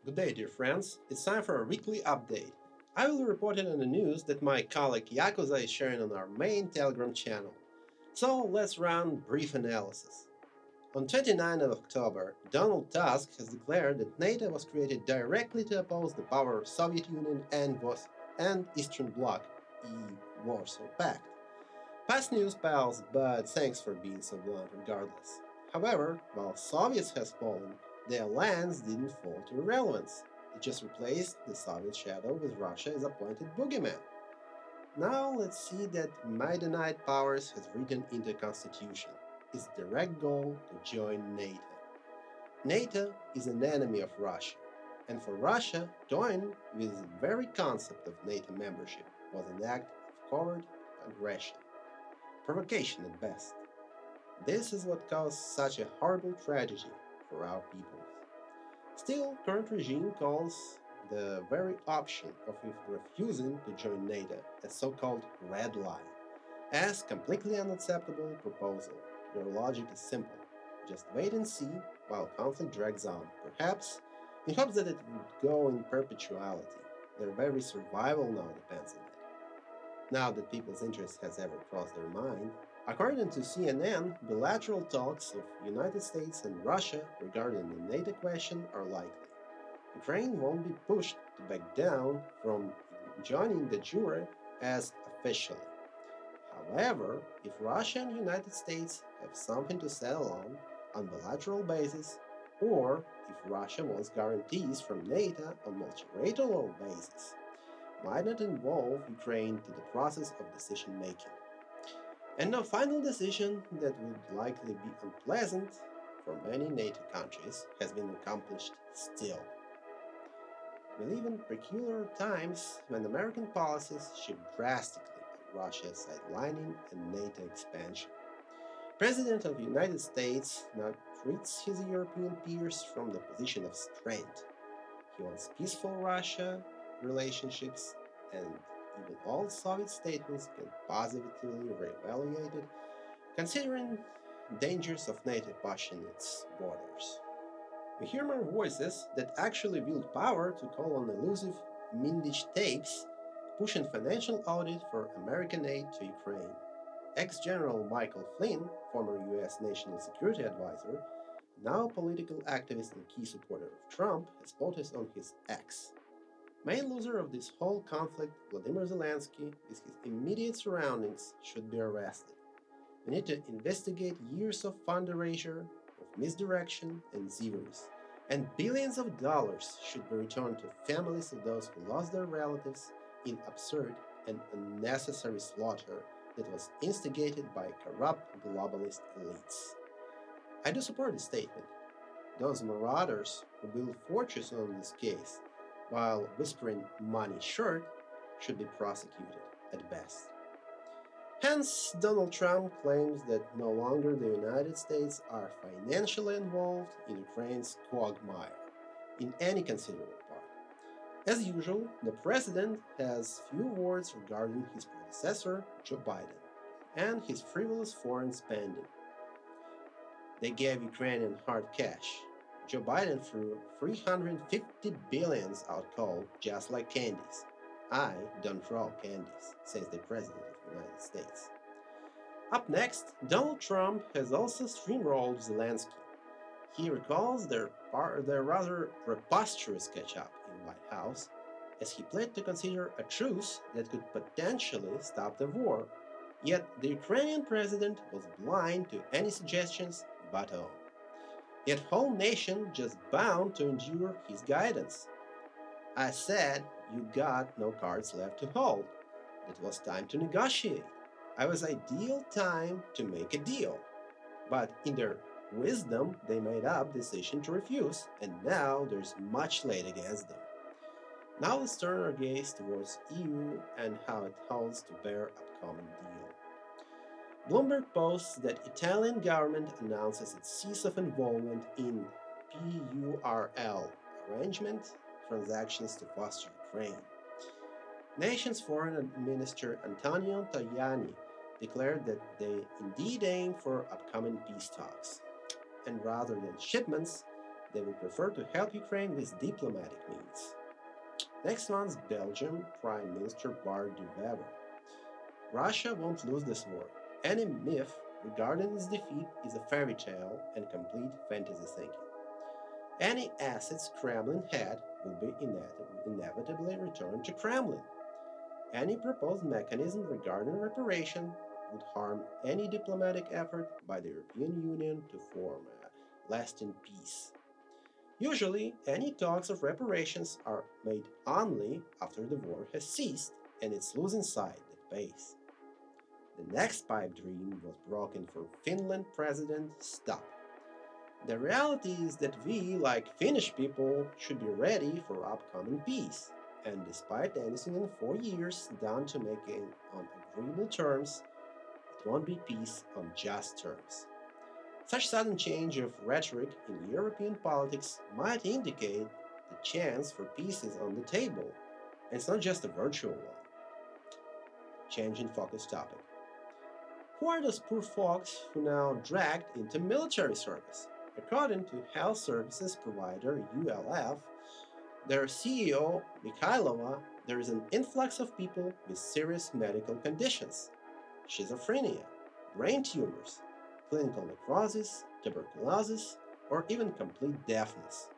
Good day, dear friends. It's time for a weekly update. I will be reporting on the news that my colleague Yakuza is sharing on our main Telegram channel. So let's run brief analysis. On 29th of October, Donald Tusk has declared that NATO was created directly to oppose the power of Soviet Union and Eastern Bloc, Warsaw Pact. Past news pals, but thanks for being so blunt regardless. However, while Soviets has fallen, the alliance didn't fall to irrelevance. It just replaced the Soviet shadow with Russia as appointed boogeyman. Now let's see that Maidanite powers has written into constitution its direct goal to join NATO. NATO is an enemy of Russia, and for Russia, join with the very concept of NATO membership was an act of covert aggression. Provocation at best. This is what caused such a horrible tragedy for our peoples. Still, current regime calls the very option of refusing to join NATO a so-called red line, as completely unacceptable proposal. Their logic is simple. Just wait and see while conflict drags on, perhaps in hopes that it would go in perpetuality. Their very survival now depends on it. Now that people's interest has ever crossed their mind, according to CNN, bilateral talks of United States and Russia regarding the NATO question are likely. Ukraine won't be pushed to back down from joining the jure as officially. However, if Russia and United States have something to settle on bilateral basis, or if Russia wants guarantees from NATO on multilateral basis, might not involve Ukraine to the process of decision making. And a final decision that would likely be unpleasant for many NATO countries has been accomplished still. We live in peculiar times when American policies shift drastically on Russia's sidelining and NATO expansion. President of the United States now treats his European peers from the position of strength. He wants peaceful Russia relationships, and even all Soviet statements can positively re-evaluated, considering dangers of NATO pushing its borders. We hear more voices that actually wield power to call on elusive Mindich tapes, pushing financial audit for American aid to Ukraine. Ex-General Michael Flynn, former US National Security Advisor, now a political activist and key supporter of Trump, has posted on his X. Main loser of this whole conflict, Vladimir Zelensky, with his immediate surroundings, should be arrested. We need to investigate years of fund erasure, of misdirection, and zeros. And billions of dollars should be returned to families of those who lost their relatives in absurd and unnecessary slaughter that was instigated by corrupt globalist elites. I do support this statement. Those marauders who build fortunes on this case, while whispering money short, should be prosecuted at best. Hence, Donald Trump claims that no longer the United States are financially involved in Ukraine's quagmire, in any considerable part. As usual, the president has few words regarding his predecessor, Joe Biden, and his frivolous foreign spending. They gave Ukrainian hard cash. Joe Biden threw 350 billions out cold just like candies. I don't throw candies, says the President of the United States. Up next, Donald Trump has also steamrolled Zelensky. He recalls their rather preposterous catch-up in White House as he pled to consider a truce that could potentially stop the war. Yet the Ukrainian president was blind to any suggestions but own. Yet whole nation just bound to endure his guidance. I said you got no cards left to hold. It was time to negotiate. I was ideal time to make a deal. But in their wisdom, they made up decision to refuse, and now there's much laid against them. Now let's turn our gaze towards EU and how it holds to bear upcoming deal. Bloomberg posts that Italian government announces its cease of involvement in PURL arrangement transactions to foster Ukraine. Nation's Foreign Minister Antonio Tajani declared that they indeed aim for upcoming peace talks. And rather than shipments, They would prefer to help Ukraine with diplomatic means. Next one's Belgium Prime Minister Bart de Wever. Russia won't lose this war. Any myth regarding its defeat is a fairy tale and complete fantasy thinking. Any assets Kremlin had will be inevitably returned to Kremlin. Any proposed mechanism regarding reparation would harm any diplomatic effort by the European Union to form a lasting peace. Usually, any talks of reparations are made only after the war has ceased and its losing side at base. The next pipe dream was broken for Finland President Stubb. The reality is that we, like Finnish people, should be ready for upcoming peace. And despite anything in 4 years done to make it on agreeable terms, it won't be peace on just terms. Such sudden change of rhetoric in European politics might indicate the chance for peace is on the table, and it's not just a virtual one. Change in focus topic. Who are those poor folks who now dragged into military service? According to health services provider ULF, their CEO, Mikhailova, there is an influx of people with serious medical conditions: schizophrenia, brain tumors, clinical necrosis, tuberculosis, or even complete deafness.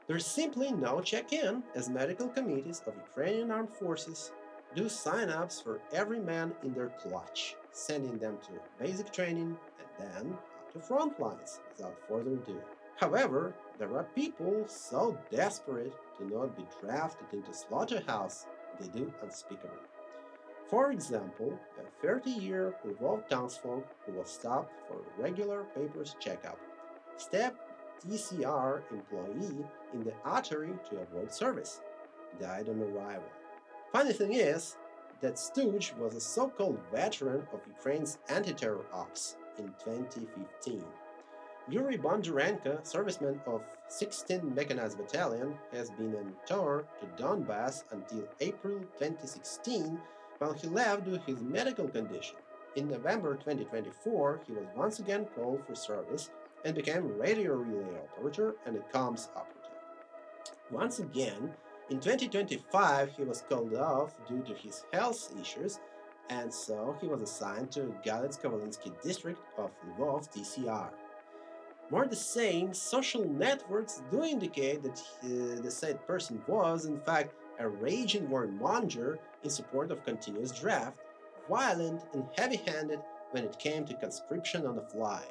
There's simply no check-in, as medical committees of Ukrainian armed forces do sign-ups for every man in their clutch, sending them to basic training and then up to front lines without further ado. However, there are people so desperate to not be drafted into slaughterhouse they do unspeakable. For example, a 30-year Lvov townsfolk who was stopped for a regular papers checkup stabbed TCR employee in the artery to avoid service, died on arrival. Funny thing is that Stooge was a so-called veteran of Ukraine's anti-terror ops in 2015. Yuri Bondarenko, serviceman of 16th Mechanized Battalion, has been on tour to Donbass until April 2016 while he left due to his medical condition. In November 2024, he was once again called for service and became radio relay operator and a comms operative. Once again, in 2025, he was called off due to his health issues, and so he was assigned to Galets-Kovalinsky district of Lvov TCR. More the same, social networks do indicate that the said person was, in fact, a raging warmonger in support of continuous draft, violent and heavy-handed when it came to conscription on the fly.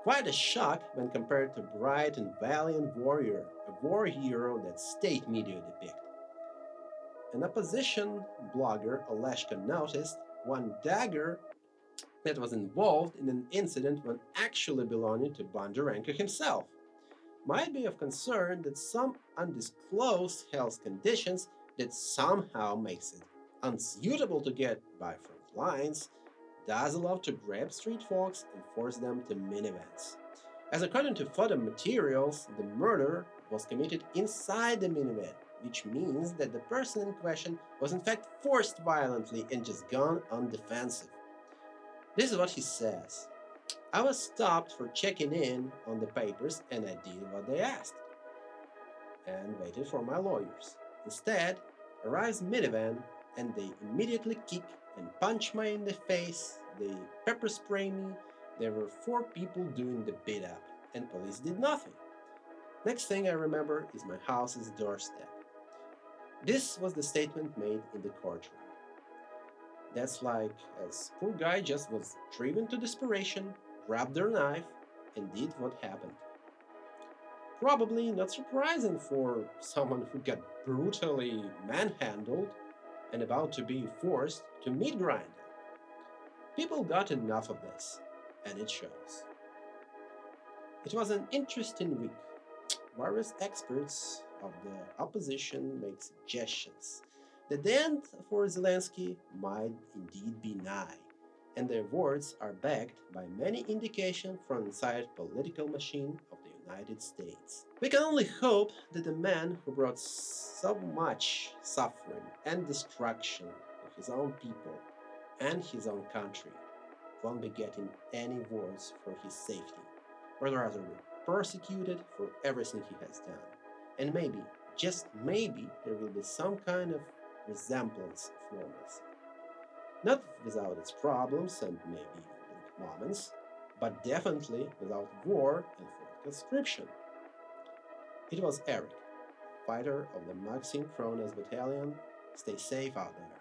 Quite a shock when compared to bright and valiant warrior, a war hero that state media depict. An opposition blogger, Oleshka, noticed one dagger that was involved in an incident when actually belonging to Bondarenko himself. Might be of concern that some undisclosed health conditions that somehow makes it unsuitable to get by front lines does allow to grab street folks and force them to minivans. As according to photo materials, the murder was committed inside the minivan, which means that the person in question was in fact forced violently and just gone on defensive. This is what he says. I was stopped for checking in on the papers and I did what they asked and waited for my lawyers. Instead, arrives minivan and they immediately kick and punch me in the face, they pepper spray me, there were 4 people doing the beat up and police did nothing. Next thing I remember is my house's doorstep. This was the statement made in the courtroom. That's like as poor guy just was driven to desperation, grabbed their knife, and did what happened. Probably not surprising for someone who got brutally manhandled and about to be forced to meat grind. People got enough of this, and it shows. It was an interesting week. Various experts of the opposition make suggestions that the end for Zelensky might indeed be nigh, and their words are backed by many indications from inside political machine of the United States. We can only hope that the man who brought so much suffering and destruction to his own people and his own country won't be getting any words for his safety, or rather persecuted for everything he has done. And maybe, just maybe, there will be some kind of resemblance of normalcy. Not without its problems and maybe bleak moments, but definitely without war and forced conscription. It was Eric, fighter of the Maxim Kronos Battalion. Stay safe out there.